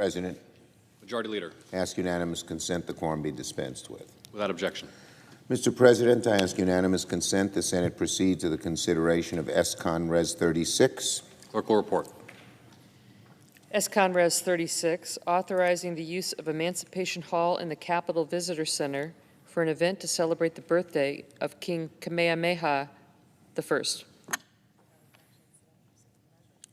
President, Majority Leader. ask unanimous consent the quorum be dispensed with. Without objection. Mr. President, I ask unanimous consent the Senate proceed to the consideration of S-Con Res. 36. Clerk will report. S-Con Res. 36, authorizing the use of Emancipation Hall in the Capitol Visitor Center for an event to celebrate the birthday of King Kamehameha I.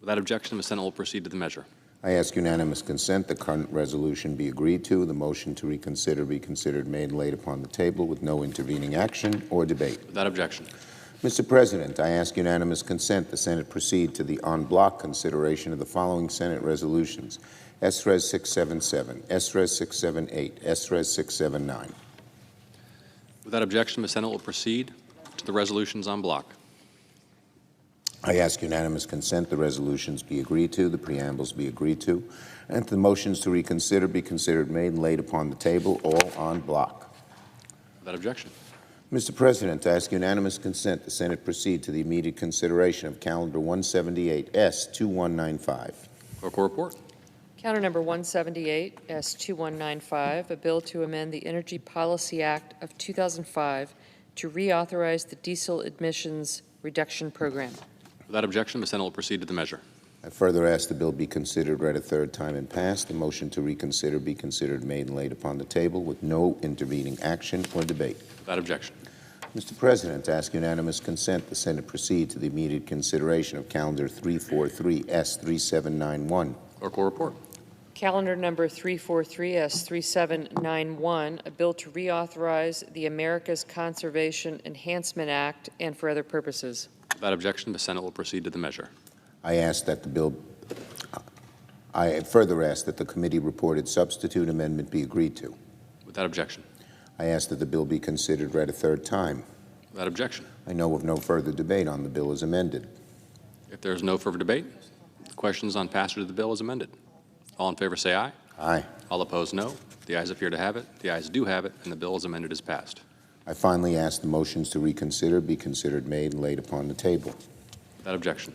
Without objection, the Senate will proceed to the measure. I ask unanimous consent the current resolution be agreed to, the motion to reconsider be considered made and laid upon the table with no intervening action or debate. Without objection. Mr. President, I ask unanimous consent the Senate proceed to the en bloc consideration of the following Senate resolutions: S-Res. 677, S-Res. 678, S-Res. 679. Without objection, the Senate will proceed to the resolutions en bloc. I ask unanimous consent the resolutions be agreed to, the preambles be agreed to, and the motions to reconsider be considered made and laid upon the table, all en bloc. Without objection. Mr. President, I ask unanimous consent the Senate proceed to the immediate consideration of Calendar 178 S-2195. Clerk will report. Calendar number 178 S-2195, a bill to amend the Energy Policy Act of 2005 to reauthorize the diesel emissions reduction program. Without objection, the Senate will proceed to the measure. I further ask the bill be considered, read a third time, and passed. The motion to reconsider be considered made and laid upon the table with no intervening action or debate. Without objection. Mr. President, I ask unanimous consent the Senate proceed to the immediate consideration of Calendar 343 S-3791. Clerk will report. Calendar number 343 S-3791, a bill to reauthorize the America's Conservation Enhancement Act and for other purposes. Without objection, the Senate will proceed to the measure. I further ask that the committee reported substitute amendment be agreed to. Without objection. I ask that the bill be considered, read a third time. Without objection. I know of no further debate on the bill as amended. If there is no further debate, the questions on passage of the bill is amended. All in favor say aye. Aye. All opposed, no. The ayes appear to have it. The ayes do have it, and the bill as amended is passed. I finally ask the motions to reconsider be considered made and laid upon the table. Without objection.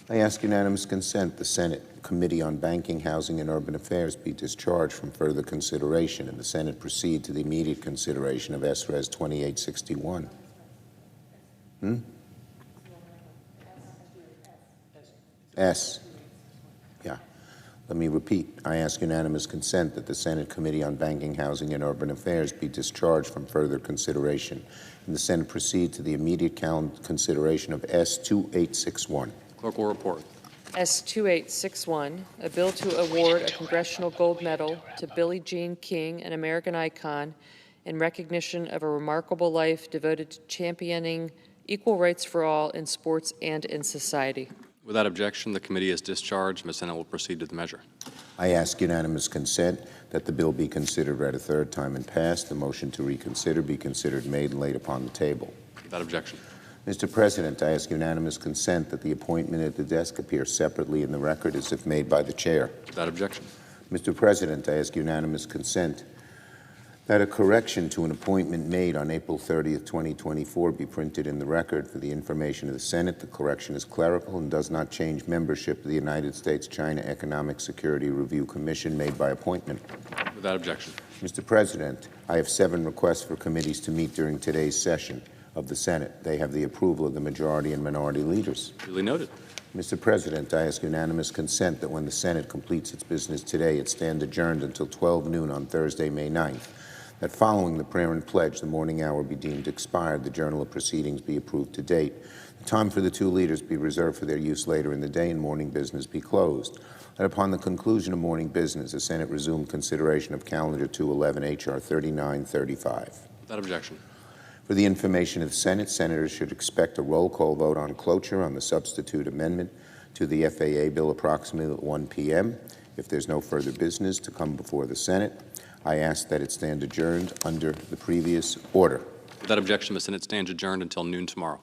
I ask unanimous consent the Senate Committee on Banking, Housing, and Urban Affairs be discharged from further consideration, and the Senate proceed to the immediate consideration of S-Res. 2861. S. Yeah. Let me repeat. I ask unanimous consent that the Senate Committee on Banking, Housing, and Urban Affairs be discharged from further consideration, and the Senate proceed to the immediate consideration of S-2861. Clerk will report. S-2861, a bill to award a Congressional Gold Medal to Billie Jean King, an American icon, in recognition of a remarkable life devoted to championing equal rights for all in sports and in society. Without objection, the committee is discharged, and the Senate will proceed to the measure. I ask unanimous consent that the bill be considered, read a third time, and passed. The motion to reconsider be considered made and laid upon the table. Without objection. Mr. President, I ask unanimous consent that the appointment at the desk appear separately in the record as if made by the chair. Without objection. Mr. President, I ask unanimous consent that a correction to an appointment made on April 30th, 2024 be printed in the record for the information of the Senate. The correction is clerical and does not change membership of the United States-China Economic Security Review Commission made by appointment. Without objection. Mr. President, I have 7 requests for committees to meet during today's session of the Senate. They have the approval of the majority and minority leaders. Duly noted. Mr. President, I ask unanimous consent that when the Senate completes its business today, it stand adjourned until 12 noon on Thursday, May 9th. That following the prayer and pledge, the morning hour be deemed expired, the Journal of Proceedings be approved to date, the time for the 2 leaders be reserved for their use later in the day, and morning business be closed. That upon the conclusion of morning business, the Senate resume consideration of Calendar 211 H.R. 3935. Without objection. For the information of the Senate, senators should expect a roll call vote on cloture on the substitute amendment to the FAA bill approximately at 1 p.m. If there's no further business to come before the Senate, I ask that it stand adjourned under the previous order. Without objection, the Senate stands adjourned until noon tomorrow.